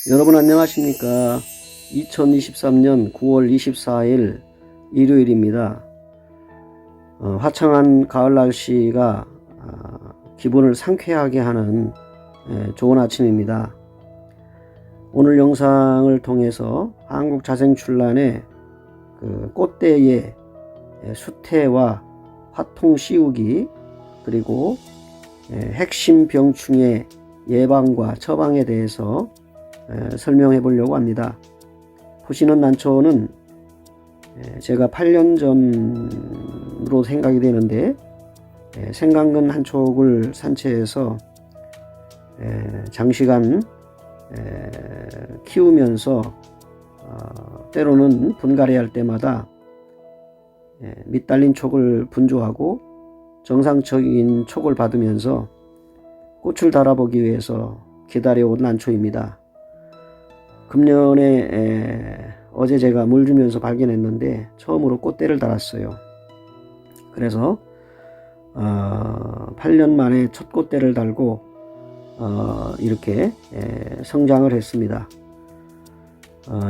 여러분 안녕하십니까? 2023년 9월 24일 일요일입니다. 화창한 가을 날씨가 기분을 상쾌하게 하는 좋은 아침입니다. 오늘 영상을 통해서 한국자생출란의 그 꽃대의 수태와 화통 씌우기, 그리고 핵심 병충해 예방과 처방에 대해서 설명해 보려고 합니다. 보시는 난초는 제가 8년 전으로 생각이 되는데, 생강근 한 촉을 산채해서 장시간 키우면서 때로는 분갈이 할 때마다 밑달린 촉을 분조하고 정상적인 촉을 받으면서 꽃을 달아보기 위해서 기다려온 난초입니다. 금년에 어제 제가 물 주면서 발견했는데 처음으로 꽃대를 달았어요. 그래서 8년 만에 첫 꽃대를 달고 이렇게 성장을 했습니다.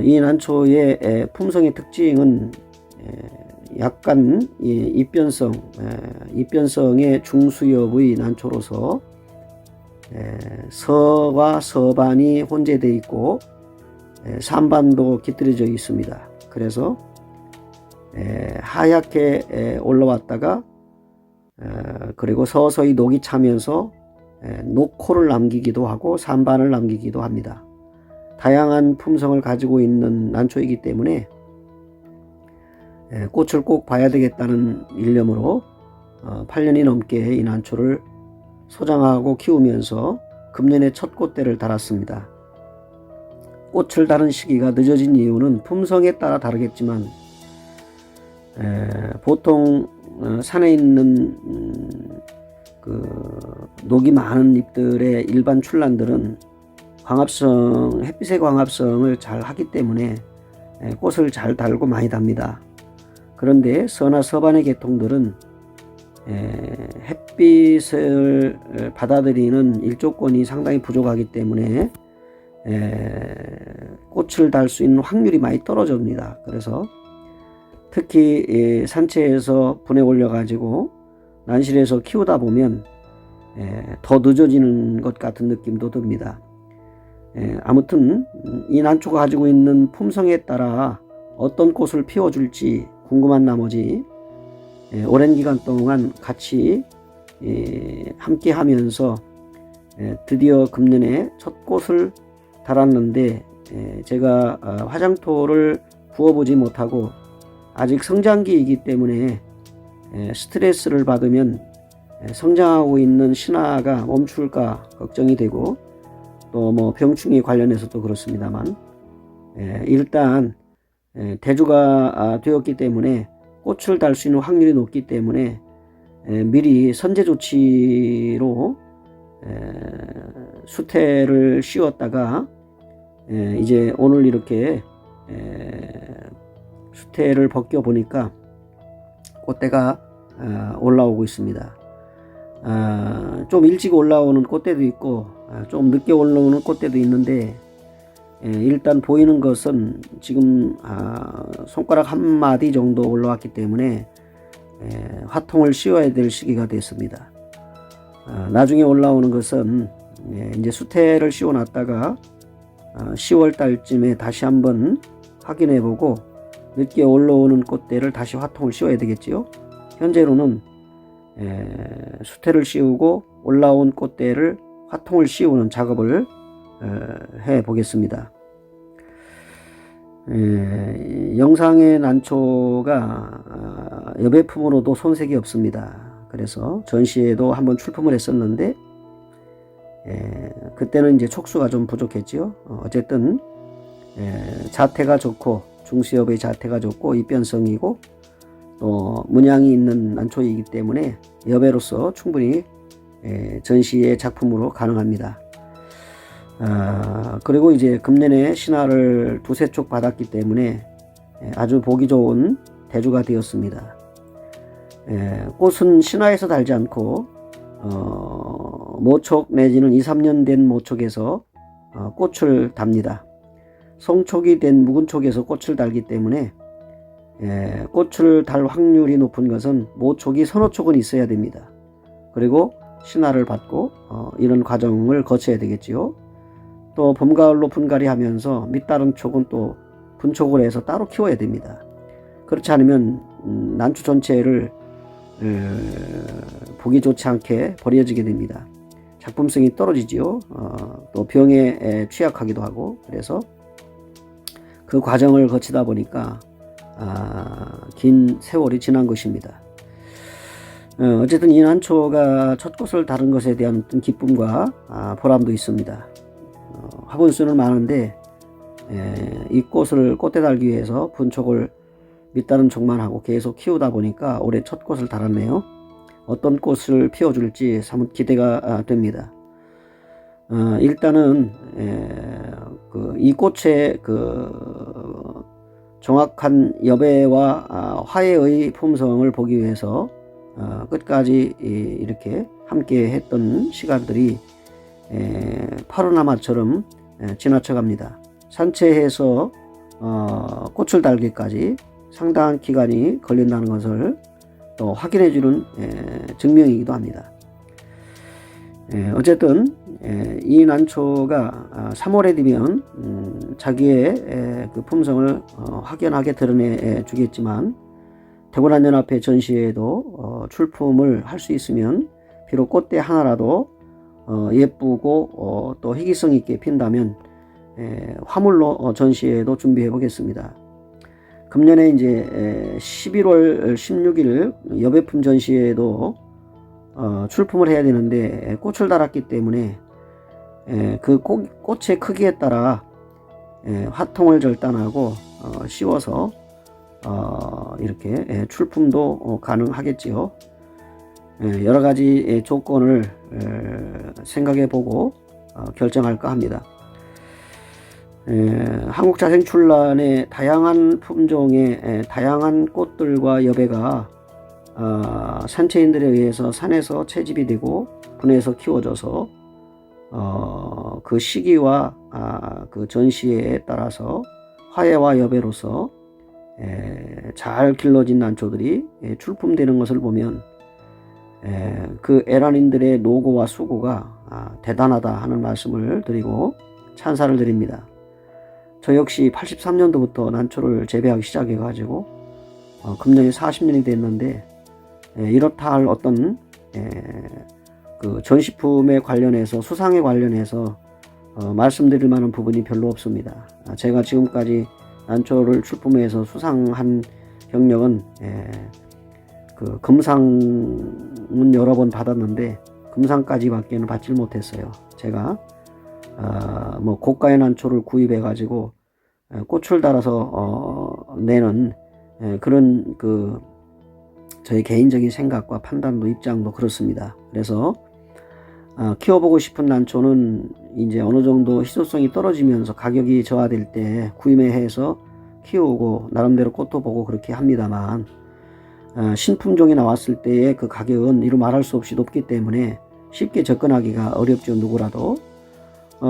이 난초의 품성의 특징은 약간 잎변성의 중수엽의 난초로서 서와 서반이 혼재되어 있고 산반도 깃들여져 있습니다. 그래서 하얗게 올라왔다가 그리고 서서히 녹이 차면서 녹코를 남기기도 하고 산반을 남기기도 합니다. 다양한 품성을 가지고 있는 난초이기 때문에 꽃을 꼭 봐야 되겠다는 일념으로 8년이 넘게 이 난초를 소장하고 키우면서 금년에 첫 꽃대를 달았습니다. 꽃을 다른 시기가 늦어진 이유는 품성에 따라 다르겠지만, 보통 산에 있는 그 녹이 많은 잎들의 일반 출란들은 햇빛의 광합성을 잘 하기 때문에 꽃을 잘 달고 많이 답니다. 그런데 서나 서반의 계통들은 햇빛을 받아들이는 일조권이 상당히 부족하기 때문에 꽃을 달 수 있는 확률이 많이 떨어집니다. 그래서 특히 산채에서 분에 올려 가지고 난실에서 키우다 보면 더 늦어지는 것 같은 느낌도 듭니다. 아무튼 이 난초가 가지고 있는 품성에 따라 어떤 꽃을 피워줄지 궁금한 나머지 오랜 기간 동안 같이 함께 하면서 드디어 금년에 첫 꽃을 달았는데, 제가 화장토를 부어보지 못하고 아직 성장기이기 때문에 스트레스를 받으면 성장하고 있는 신화가 멈출까 걱정이 되고, 또 뭐 병충해 관련해서도 그렇습니다만, 일단 대주가 되었기 때문에 꽃을 달 수 있는 확률이 높기 때문에 미리 선제 조치로 수태를 씌웠다가 이제 오늘 이렇게 수태를 벗겨 보니까 꽃대가 올라오고 있습니다. 좀 일찍 올라오는 꽃대도 있고 좀 늦게 올라오는 꽃대도 있는데, 일단 보이는 것은 지금 손가락 한 마디 정도 올라왔기 때문에 화통을 씌워야 될 시기가 됐습니다. 나중에 올라오는 것은 이제 수태를 씌워 놨다가 10월 달쯤에 다시 한번 확인해 보고 늦게 올라오는 꽃대를 다시 화통을 씌워야 되겠지요. 현재로는 수태를 씌우고 올라온 꽃대를 화통을 씌우는 작업을 해 보겠습니다. 영상의 난초가 여배품으로도 손색이 없습니다. 그래서 전시회도 한번 출품을 했었는데 그때는 이제 촉수가 좀 부족했지요. 어쨌든 자태가 좋고 중수엽의 자태가 좋고 잎변성이고 또 문양이 있는 난초이기 때문에 여배로서 충분히 전시의 작품으로 가능합니다. 그리고 이제 금년에 신화를 두세 촉 받았기 때문에 아주 보기 좋은 대주가 되었습니다. 꽃은 신화에서 달지 않고 모촉 내지는 2, 3년 된 모촉에서 꽃을 답니다. 성촉이 된 묵은 촉에서 꽃을 달기 때문에 꽃을 달 확률이 높은 것은 모촉이 서너 촉은 있어야 됩니다. 그리고 신화를 받고 이런 과정을 거쳐야 되겠지요. 또 봄가을로 분갈이 하면서 밑다른 촉은 또 분촉을 해서 따로 키워야 됩니다. 그렇지 않으면 난초 전체를 보기 좋지 않게 버려지게 됩니다. 작품성이 떨어지지요. 또 병에 취약하기도 하고, 그래서 그 과정을 거치다 보니까 긴 세월이 지난 것입니다. 어쨌든 이 난초가 첫 꽃을 다른 것에 대한 어떤 기쁨과 보람도 있습니다. 화분수는 많은데 이 꽃을 꽃에 달기 위해서 분촉을 밑다른 촉만 하고 계속 키우다 보니까 올해 첫 꽃을 달았네요. 어떤 꽃을 피워줄지 사뭇 기대가 됩니다. 일단은 이 꽃의 그 정확한 여배와 화해의 품성을 보기 위해서 끝까지 이렇게 함께 했던 시간들이 파르나마처럼 지나쳐갑니다. 산채해서 꽃을 달기까지 상당한 기간이 걸린다는 것을 또 확인해주는 증명이기도 합니다. 어쨌든 이 난초가 3월에 되면 자기의 그 품성을 확연하게 드러내 주겠지만 대구난연합회 전시회에도 출품을 할 수 있으면 비록 꽃대 하나라도 예쁘고 또 희귀성 있게 핀다면 화물로 전시회도 준비해 보겠습니다. 금년에 이제 11월 16일 여배품 전시회에도 출품을 해야 되는데 꽃을 달았기 때문에 그 꽃의 크기에 따라 화통을 절단하고 씌워서 이렇게 출품도 가능하겠지요. 여러 가지 조건을 생각해 보고 결정할까 합니다. 한국자생출란의 다양한 품종의 다양한 꽃들과 여배가 산채인들에 의해서 산에서 채집이 되고 분해서 키워져서 그 시기와 그 전시회에 따라서 화해와 여배로서 잘 길러진 난초들이 출품되는 것을 보면 그 에란인들의 노고와 수고가 대단하다 하는 말씀을 드리고 찬사를 드립니다. 저 역시 83년도부터 난초를 재배하기 시작해 가지고 금년이 40년이 됐는데 이렇다 할 어떤 그 전시품에 관련해서 수상에 관련해서 말씀드릴 만한 부분이 별로 없습니다. 제가 지금까지 난초를 출품해서 수상한 경력은 그 금상은 여러 번 받았는데 금상까지밖에는 받질 못했어요. 제가 뭐 고가의 난초를 구입해 가지고 꽃을 달아서 내는 그런 그 저의 개인적인 생각과 판단도 입장도 그렇습니다. 그래서 키워보고 싶은 난초는 이제 어느 정도 희소성이 떨어지면서 가격이 저하될 때 구매해서 키우고 나름대로 꽃도 보고 그렇게 합니다만 신품종이 나왔을 때의 그 가격은 이루 말할 수 없이 높기 때문에 쉽게 접근하기가 어렵죠. 누구라도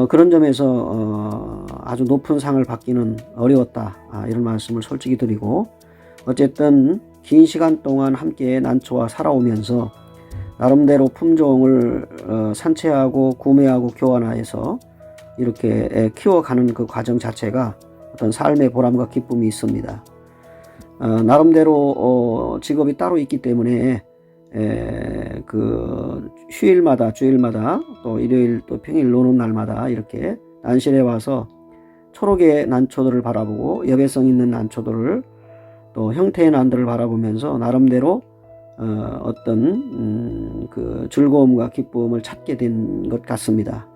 그런 점에서 아주 높은 상을 받기는 어려웠다 이런 말씀을 솔직히 드리고, 어쨌든 긴 시간 동안 함께 난초와 살아오면서 나름대로 품종을 산채하고 구매하고 교환해서 이렇게 키워가는 그 과정 자체가 어떤 삶의 보람과 기쁨이 있습니다. 나름대로 직업이 따로 있기 때문에 그 휴일마다 주일마다 또 일요일 또 평일 노는 날마다 이렇게 난실에 와서 초록의 난초들을 바라보고 여배성 있는 난초들을 또 형태의 난들을 바라보면서 나름대로 어떤 그 즐거움과 기쁨을 찾게 된 것 같습니다.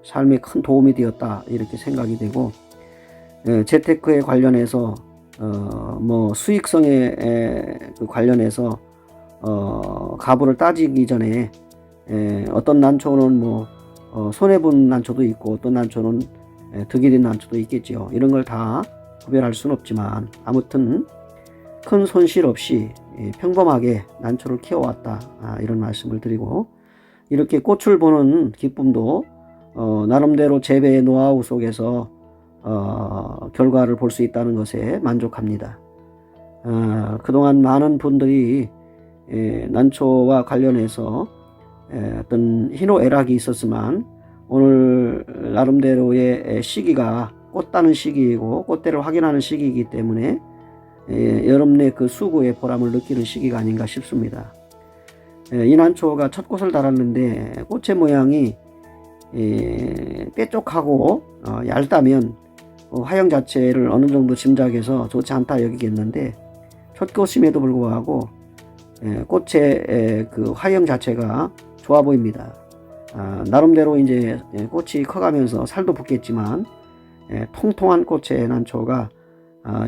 삶에 큰 도움이 되었다 이렇게 생각이 되고, 재테크에 관련해서 뭐 수익성에 그 관련해서 가부를 따지기 전에 어떤 난초는 뭐 손해본 난초도 있고 어떤 난초는 득이 된 난초도 있겠지요. 이런 걸 다 구별할 수는 없지만 아무튼 큰 손실 없이 평범하게 난초를 키워왔다 이런 말씀을 드리고, 이렇게 꽃을 보는 기쁨도 나름대로 재배의 노하우 속에서 결과를 볼 수 있다는 것에 만족합니다. 그동안 많은 분들이 난초와 관련해서 어떤 희노애락이 있었지만 오늘 나름대로의 시기가 꽃 따는 시기이고 꽃대를 확인하는 시기이기 때문에 여러분의 그 수고의 보람을 느끼는 시기가 아닌가 싶습니다. 이 난초가 첫 꽃을 달았는데 꽃의 모양이 뾰족하고 얇다면 화형 자체를 어느 정도 짐작해서 좋지 않다 여기겠는데 첫 꽃임에도 불구하고 꽃의 그 화형 자체가 좋아 보입니다. 나름대로 이제 꽃이 커가면서 살도 붙겠지만 통통한 꽃의 난초가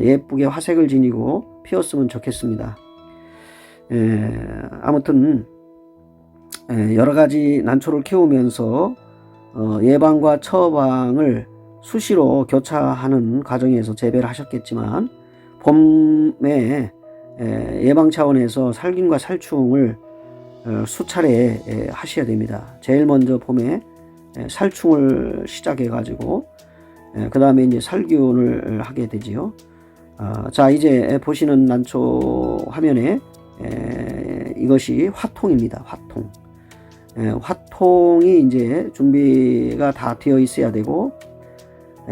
예쁘게 화색을 지니고 피었으면 좋겠습니다. 아무튼 여러 가지 난초를 키우면서 예방과 처방을 수시로 교차하는 과정에서 재배를 하셨겠지만 봄에 예방 차원에서 살균과 살충을 수차례 하셔야 됩니다. 제일 먼저 봄에 살충을 시작해 가지고 그 다음에 이제 살균을 하게 되지요. 자, 이제 보시는 난초 화면에 이것이 화통입니다. 화통. 화통이 이제 준비가 다 되어 있어야 되고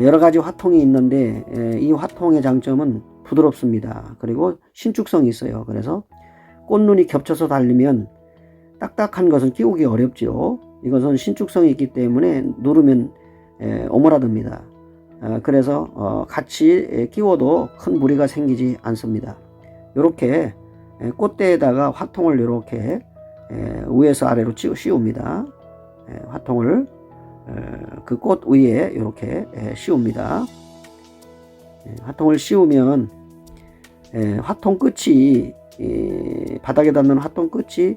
여러 가지 화통이 있는데 이 화통의 장점은 부드럽습니다. 그리고 신축성이 있어요. 그래서 꽃눈이 겹쳐서 달리면 딱딱한 것은 끼우기 어렵죠. 이것은 신축성이 있기 때문에 누르면 오므라듭니다. 그래서 같이 끼워도 큰 무리가 생기지 않습니다. 이렇게 꽃대에다가 화통을 이렇게 위에서 아래로 씌웁니다. 화통을 그 꽃 위에 이렇게 씌웁니다. 화통을 씌우면 화통 끝이 바닥에 닿는 화통 끝이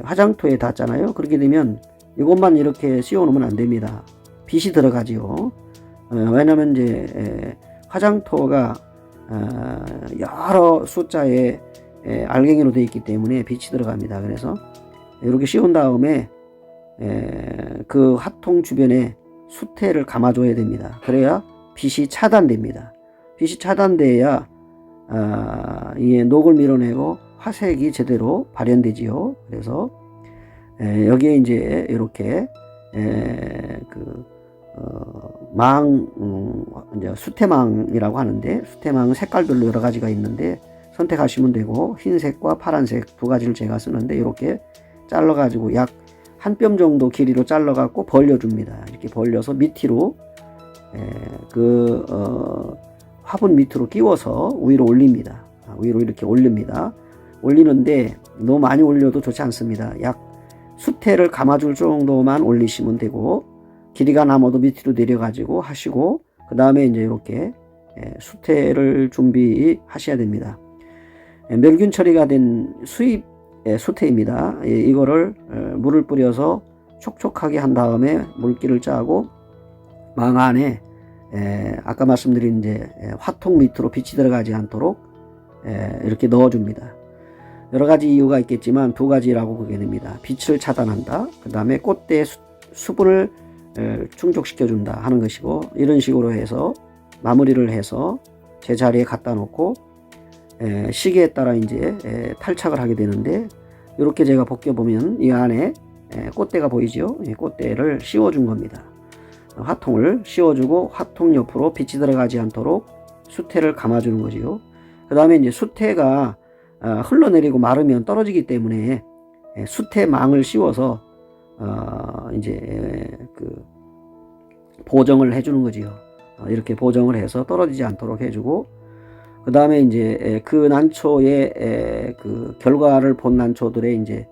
화장토에 닿잖아요. 그렇게 되면 이것만 이렇게 씌워 놓으면 안 됩니다. 빛이 들어가지요. 왜냐면 이제 화장토가 여러 숫자의 알갱이로 되어 있기 때문에 빛이 들어갑니다. 그래서 이렇게 씌운 다음에 그 화통 주변에 수태를 감아줘야 됩니다. 그래야 빛이 차단됩니다. 빛이 차단돼야 이 녹을 밀어내고 화색이 제대로 발현되지요. 그래서 여기에 이제 이렇게 이제 수태망이라고 하는데 수태망은 색깔별로 여러 가지가 있는데 선택하시면 되고 흰색과 파란색 두 가지를 제가 쓰는데 이렇게 잘라 가지고 약 한 뼘 정도 길이로 잘라 갖고 벌려줍니다. 이렇게 벌려서 밑으로 화분 밑으로 끼워서 위로 올립니다. 위로 이렇게 올립니다. 올리는데 너무 많이 올려도 좋지 않습니다. 약 수태를 감아줄 정도만 올리시면 되고 길이가 남아도 밑으로 내려가지고 하시고 그 다음에 이제 이렇게 수태를 준비하셔야 됩니다. 멸균 처리가 된 수입 수태입니다. 이거를 물을 뿌려서 촉촉하게 한 다음에 물기를 짜고 망 안에 아까 말씀드린 이제 화통 밑으로 빛이 들어가지 않도록 이렇게 넣어줍니다. 여러 가지 이유가 있겠지만 두 가지라고 보게 됩니다. 빛을 차단한다. 그 다음에 꽃대의 수분을 충족시켜준다 하는 것이고 이런 식으로 해서 마무리를 해서 제자리에 갖다 놓고 시기에 따라 이제 탈착을 하게 되는데 이렇게 제가 벗겨보면 이 안에 꽃대가 보이죠. 꽃대를 씌워준 겁니다. 화통을 씌워주고 화통 옆으로 빛이 들어가지 않도록 수태를 감아주는 거지요. 그 다음에 이제 수태가 흘러내리고 마르면 떨어지기 때문에 수태망을 씌워서 이제 보정을 해주는 거지요. 이렇게 보정을 해서 떨어지지 않도록 해주고 그 다음에 이제 그 난초의 그 결과를 본 난초들의 이제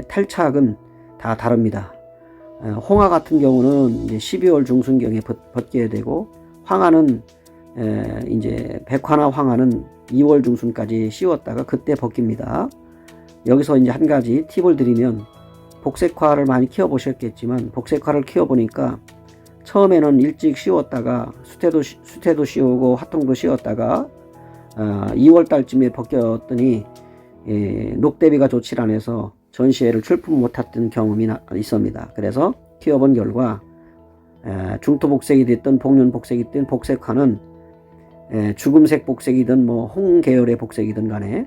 탈착은 다 다릅니다. 홍화 같은 경우는 이제 12월 중순경에 벗겨야 되고 황화는 이제 백화나 황화는 2월 중순까지 씌웠다가 그때 벗깁니다. 여기서 이제 한 가지 팁을 드리면 복색화를 많이 키워보셨겠지만 복색화를 키워보니까 처음에는 일찍 씌웠다가 수태도 씌우고 화통도 씌웠다가 2월 달쯤에 벗겼더니 녹대비가 좋지 않아서 전시회를 출품 못했던 경험이 있습니다. 그래서 키워본 결과 중토복색이 됐든 복륜복색이 됐든 복색화는 죽음색 복색이든 뭐 홍계열의 복색이든 간에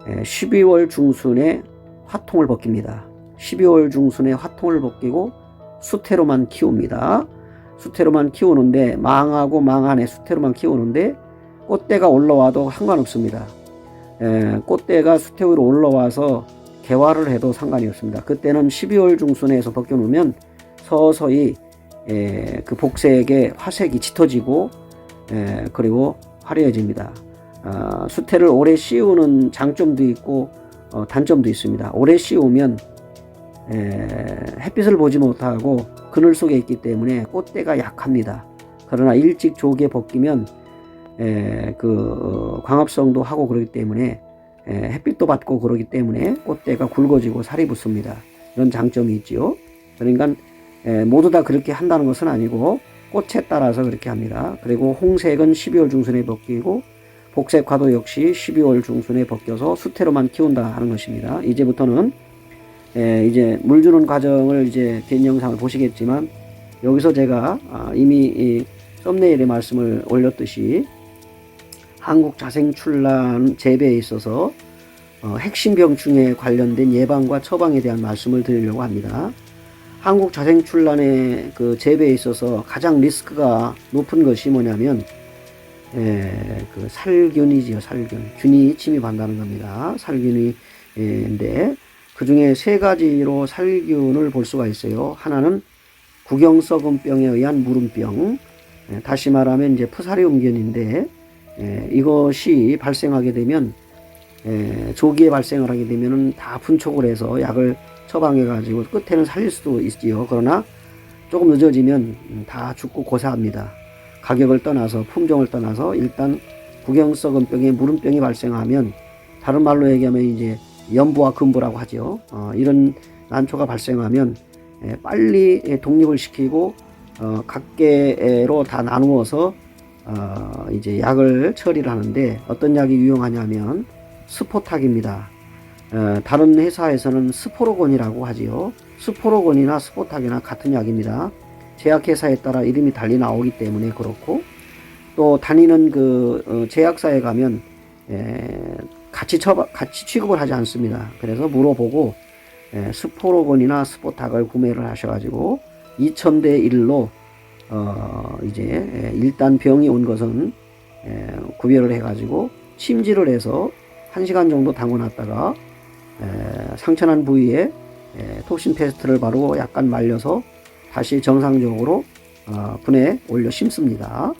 12월 중순에 화통을 벗깁니다. 12월 중순에 화통을 벗기고 수태로만 키웁니다. 수태로만 키우는데 망하고 망한에 수태로만 키우는데 꽃대가 올라와도 상관없습니다. 꽃대가 수태 위로 올라와서 개화를 해도 상관이 없습니다. 그때는 12월 중순에서 벗겨놓으면 서서히 그 복색의 화색이 짙어지고 그리고 화려해집니다. 수태를 오래 씌우는 장점도 있고 단점도 있습니다. 오래 씌우면 햇빛을 보지 못하고 그늘 속에 있기 때문에 꽃대가 약합니다. 그러나 일찍 조기에 벗기면 그 광합성도 하고 그러기 때문에 햇빛도 받고 그러기 때문에 꽃대가 굵어지고 살이 붙습니다. 이런 장점이 있지요. 그러니까 모두 다 그렇게 한다는 것은 아니고 꽃에 따라서 그렇게 합니다. 그리고 홍색은 12월 중순에 벗기고 복색화도 역시 12월 중순에 벗겨서 수태로만 키운다 하는 것입니다. 이제부터는 이제 물 주는 과정을 이제 긴 영상을 보시겠지만 여기서 제가 이미 이 썸네일에 말씀을 올렸듯이 한국 자생출란 재배에 있어서 핵심 병충해에 관련된 예방과 처방에 대한 말씀을 드리려고 합니다. 한국 자생출란의 그 재배에 있어서 가장 리스크가 높은 것이 뭐냐면 그 살균이지요. 살균. 균이 침입한다는 겁니다. 살균인데 그 중에 세 가지로 살균을 볼 수가 있어요. 하나는 구경썩은병에 의한 무름병, 다시 말하면 이제 푸사리움균인데 이것이 발생하게 되면 조기에 발생을 하게 되면은 다 분촉을 해서 약을 처방해 가지고 끝에는 살릴 수도 있지요. 그러나 조금 늦어지면 다 죽고 고사합니다. 가격을 떠나서 품종을 떠나서 일단 구경썩은병에 무름병이 발생하면 다른 말로 얘기하면 이제 연부와 금부라고 하죠. 이런 난초가 발생하면 빨리 독립을 시키고 각계로 다 나누어서 이제 약을 처리를 하는데 어떤 약이 유용하냐면 스포탁입니다. 다른 회사에서는 스포로곤이라고 하지요. 스포로곤이나 스포탁이나 같은 약입니다. 제약회사에 따라 이름이 달리 나오기 때문에 그렇고 또 다니는 그 제약사에 가면 같이 취급을 하지 않습니다. 그래서 물어보고 스포로곤이나 스포탁을 구매를 하셔가지고 2000대 1로 이제 일단 병이 온 것은 구별을 해가지고 침지를 해서 1시간 정도 담궈놨다가 상처난 부위에 톡신 페스트를 바르고 약간 말려서 다시 정상적으로 분에 올려 심습니다.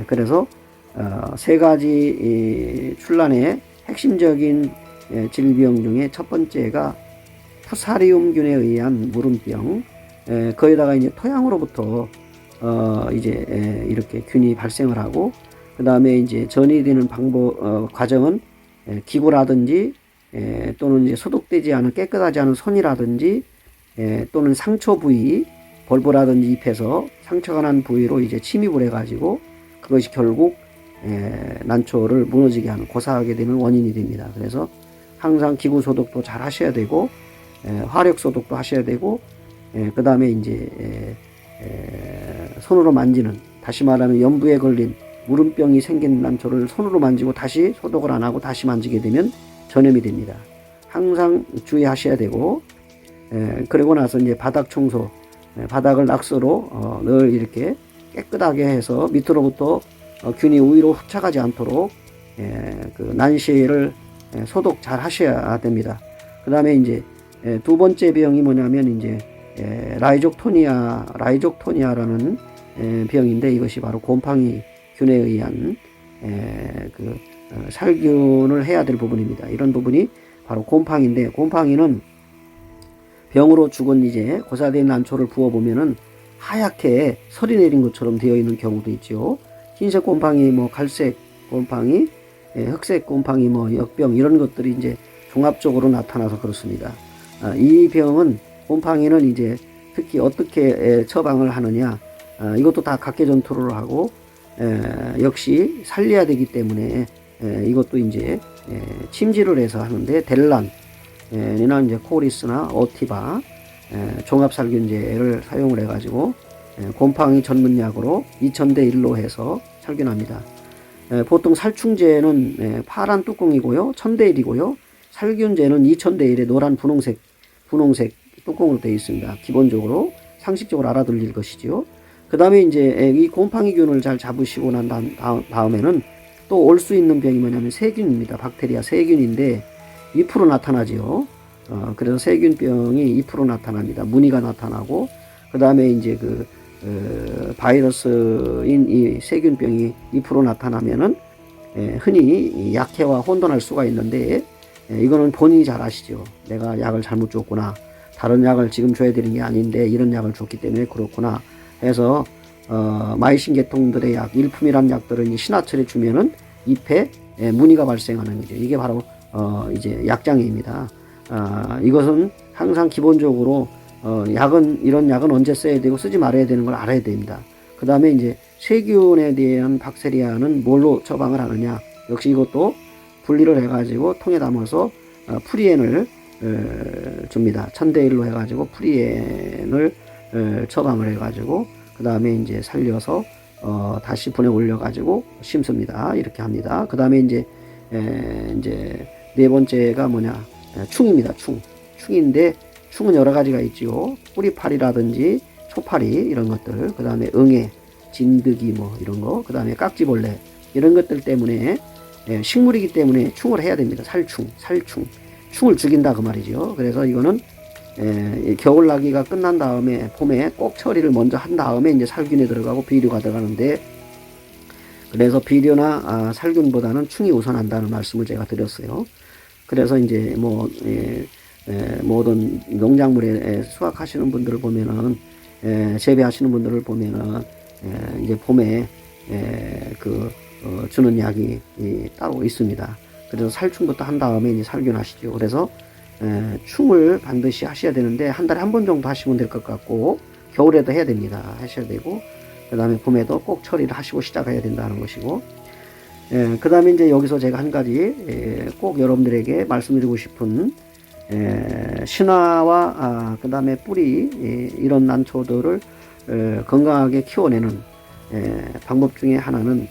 그래서 세 가지 출란의 핵심적인 질병 중에 첫 번째가 푸사리움균에 의한 무름병, 거기다가 이제 토양으로부터 이제 이렇게 균이 발생을 하고 그 다음에 이제 전이되는 방법 과정은 기구라든지 또는 이제 소독되지 않은 깨끗하지 않은 손이라든지 또는 상처 부위 볼보라든지 잎에서 상처가 난 부위로 이제 침입을 해가지고 그것이 결국 난초를 무너지게 하는 고사하게 되는 원인이 됩니다. 그래서 항상 기구 소독도 잘 하셔야 되고 화력 소독도 하셔야 되고 그 다음에 이제 손으로 만지는, 다시 말하면 연부에 걸린 무름병이 생긴 난초를 손으로 만지고 다시 소독을 안 하고 다시 만지게 되면 전염이 됩니다. 항상 주의하셔야 되고 그리고 나서 이제 바닥 청소, 바닥을 낙서로 늘 이렇게 깨끗하게 해서 밑으로부터 균이 위로 흡착하지 않도록 그 난시를 소독 잘 하셔야 됩니다. 그 다음에 이제 두 번째 병이 뭐냐면 이제 라이족토니아라는 병인데 이것이 바로 곰팡이 균에 의한 그 살균을 해야 될 부분입니다. 이런 부분이 바로 곰팡이인데 곰팡이는 병으로 죽은 이제 고사된 난초를 부어보면은 하얗게 설이 내린 것처럼 되어 있는 경우도 있죠. 흰색 곰팡이, 뭐 갈색 곰팡이, 흑색 곰팡이, 뭐 역병 이런 것들이 이제 종합적으로 나타나서 그렇습니다. 이 병은 곰팡이는 이제 특히 어떻게 처방을 하느냐, 이것도 다 각계전투를 하고 역시 살려야 되기 때문에 이것도 이제 침지를 해서 하는데 델란이나 이제 코리스나 오티바 종합살균제를 사용을 해가지고 곰팡이 전문 약으로 2000대 1로 해서 살균합니다. 보통 살충제는 파란 뚜껑이고요. 1000대 1이고요. 살균제는 2000대 1의 노란 분홍색 뚜껑으로 되어 있습니다. 기본적으로 상식적으로 알아들릴 것이지요. 그 다음에 이제 이 곰팡이균을 잘 잡으시고 난 다음에는 또 올 수 있는 병이 뭐냐면 세균입니다. 박테리아 세균인데 2% 나타나지요. 그래서 세균병이 2% 나타납니다. 무늬가 나타나고, 그 다음에 이제 바이러스인 이 세균병이 2% 나타나면은 흔히 약해와 혼돈할 수가 있는데, 이거는 본인이 잘 아시죠. 내가 약을 잘못 줬구나. 다른 약을 지금 줘야 되는 게 아닌데 이런 약을 줬기 때문에 그렇구나 해서 마이신 계통들의 약, 일품이란 약들은 이 신화철에 주면은 잎에 무늬가 발생하는 거죠. 이게 바로 이제 약장애입니다. 이것은 항상 기본적으로 이런 약은 언제 써야 되고 쓰지 말아야 되는 걸 알아야 됩니다. 그 다음에 이제 세균에 대한 박테리아는 뭘로 처방을 하느냐. 역시 이것도 분리를 해가지고 통에 담아서 프리엔을 줍니다. 1000대 1로 해가지고 프리엔을 처방을 해가지고 그 다음에 이제 살려서 다시 분해 올려가지고 심습니다. 이렇게 합니다. 그 다음에 이제 네 번째가 뭐냐, 충입니다. 충인데 충은 여러 가지가 있지요. 뿌리파리라든지 초파리 이런 것들, 그 다음에 응애, 진드기 뭐 이런 거, 그 다음에 깍지벌레 이런 것들 때문에 식물이기 때문에 충을 해야 됩니다. 충을 죽인다 그 말이죠. 그래서 이거는 겨울나기가 끝난 다음에 봄에 꼭 처리를 먼저 한 다음에 이제 살균에 들어가고 비료가 들어가는데, 그래서 비료나 살균보다는 충이 우선한다는 말씀을 제가 드렸어요. 그래서 이제 모든 농작물에 수확하시는 분들을 보면은 재배하시는 분들을 보면은 이제 봄에 주는 약이 따로 있습니다. 그래서 살충부터 한 다음에 이제 살균하시죠. 그래서 충을 반드시 하셔야 되는데 한 달에 한 번 정도 하시면 될 것 같고, 겨울에도 해야 됩니다. 하셔야 되고, 그 다음에 봄에도 꼭 처리를 하시고 시작해야 된다는 것이고, 그 다음에 이제 여기서 제가 한 가지 꼭 여러분들에게 말씀드리고 싶은 신화와 그 다음에 뿌리 이런 난초들을 건강하게 키워내는 방법 중에 하나는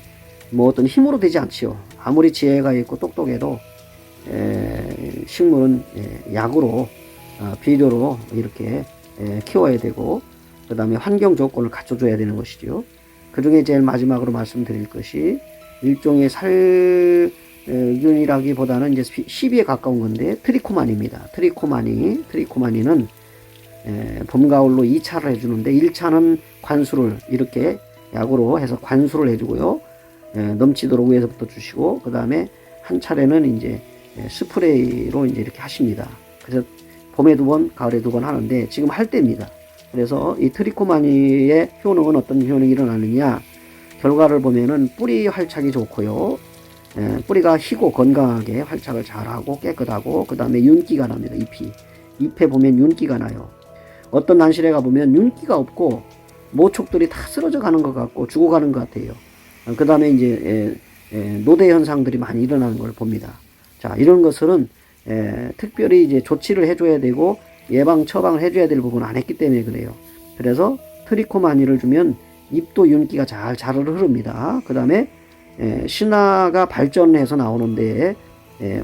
뭐 어떤 힘으로 되지 않지요. 아무리 지혜가 있고 똑똑해도 식물은 약으로 비료로 이렇게 키워야 되고, 그 다음에 환경 조건을 갖춰줘야 되는 것이죠. 그 중에 제일 마지막으로 말씀드릴 것이 일종의 살균이라기보다는 이제 시비에 가까운 건데 트리코마니입니다. 트리코마니는 봄, 가을로 2차를 해주는데 1차는 관수를 이렇게 약으로 해서 관수를 해주고요. 넘치도록 위에서부터 주시고, 그 다음에 한 차례는 이제 스프레이로 이제 이렇게 하십니다. 그래서 봄에 2번, 가을에 2번 하는데 지금 할 때입니다. 그래서 이 트리코마니의 효능은 어떤 효능이 일어나느냐, 결과를 보면은 뿌리 활착이 좋고요. 뿌리가 희고 건강하게 활착을 잘하고 깨끗하고, 그 다음에 윤기가 납니다. 잎에 보면 윤기가 나요. 어떤 난실에 가보면 윤기가 없고 모촉들이 다 쓰러져 가는 것 같고 죽어가는 것 같아요. 그 다음에 이제 노대 현상들이 많이 일어나는 걸 봅니다. 자, 이런 것은 특별히 이제 조치를 해줘야 되고 예방 처방을 해줘야 될 부분을 안 했기 때문에 그래요. 그래서 트리코마니를 주면 잎도 윤기가 잘 흐릅니다. 그 다음에 신화가 발전해서 나오는데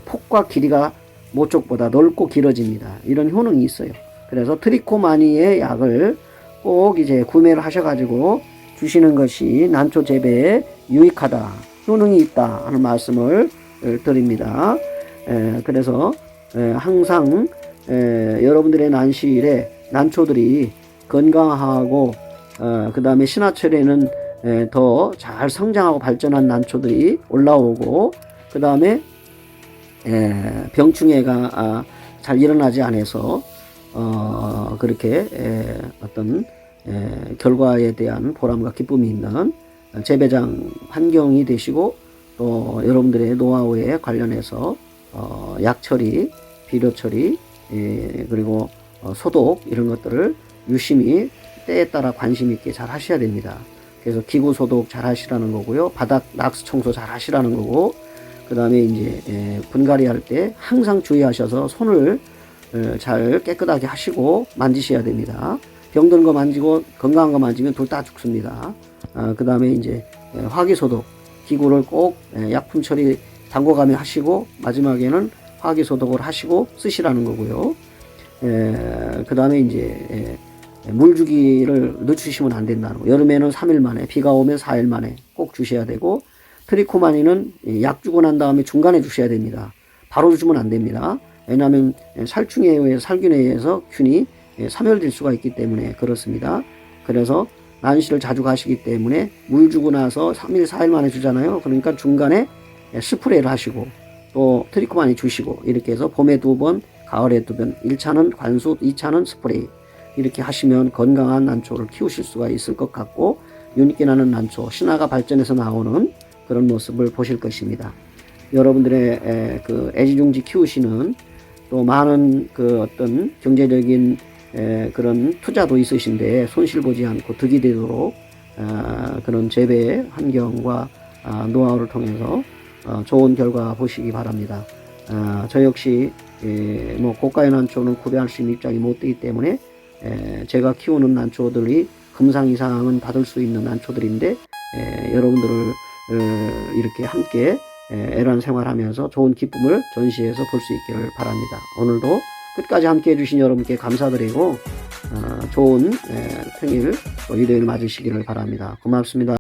폭과 길이가 모쪽보다 넓고 길어집니다. 이런 효능이 있어요. 그래서 트리코마니의 약을 꼭 이제 구매를 하셔가지고 주시는 것이 난초 재배에 유익하다, 효능이 있다 하는 말씀을 드립니다. 그래서 항상 여러분들의 난실에 난초들이 건강하고 그 다음에 신화철에는 더 잘 성장하고 발전한 난초들이 올라오고, 그 다음에 병충해가 잘 일어나지 않아서 그렇게 어떤 결과에 대한 보람과 기쁨이 있는 재배장 환경이 되시고, 또 여러분들의 노하우에 관련해서 약 처리, 비료 처리, 그리고 소독 이런 것들을 유심히 때에 따라 관심 있게 잘 하셔야 됩니다. 그래서 기구 소독 잘 하시라는 거고요. 바닥 낙스 청소 잘 하시라는 거고, 그 다음에 이제 분갈이 할 때 항상 주의하셔서 손을 잘 깨끗하게 하시고 만지셔야 됩니다. 병든 거 만지고 건강한 거 만지면 둘 다 죽습니다. 그 다음에 이제 화기소독 기구를 꼭 약품 처리 담궈가며 하시고 마지막에는 화기소독을 하시고 쓰시라는 거고요. 그 다음에 이제 물주기를 늦추시면 안 된다는 거. 여름에는 3일 만에, 비가 오면 4일 만에 꼭 주셔야 되고, 트리코마니는 약 주고 난 다음에 중간에 주셔야 됩니다. 바로 주면 안 됩니다. 왜냐하면 살충에 의해서, 살균에 의해서 균이 사멸될 수가 있기 때문에 그렇습니다. 그래서 난시를 자주 가시기 때문에 물 주고 나서 3일, 4일 만에 주잖아요. 그러니까 중간에 스프레이를 하시고 또 트리코마니 주시고 이렇게 해서 봄에 2번, 가을에 2번, 1차는 관수, 2차는 스프레이 이렇게 하시면 건강한 난초를 키우실 수가 있을 것 같고 윤기 나는 난초, 신화가 발전해서 나오는 그런 모습을 보실 것입니다. 여러분들의 그 애지중지 키우시는 또 많은 그 어떤 경제적인 그런 투자도 있으신데 손실 보지 않고 득이 되도록 그런 재배 환경과 노하우를 통해서 좋은 결과 보시기 바랍니다. 저 역시 뭐 고가의 난초는 구매할 수 있는 입장이 못 되기 때문에 제가 키우는 난초들이 금상 이상은 받을 수 있는 난초들인데 여러분들을 이렇게 함께 애란 생활하면서 좋은 기쁨을 전시해서 볼 수 있기를 바랍니다. 오늘도 끝까지 함께 해주신 여러분께 감사드리고 좋은 평일 또 일요일 맞으시기를 바랍니다. 고맙습니다.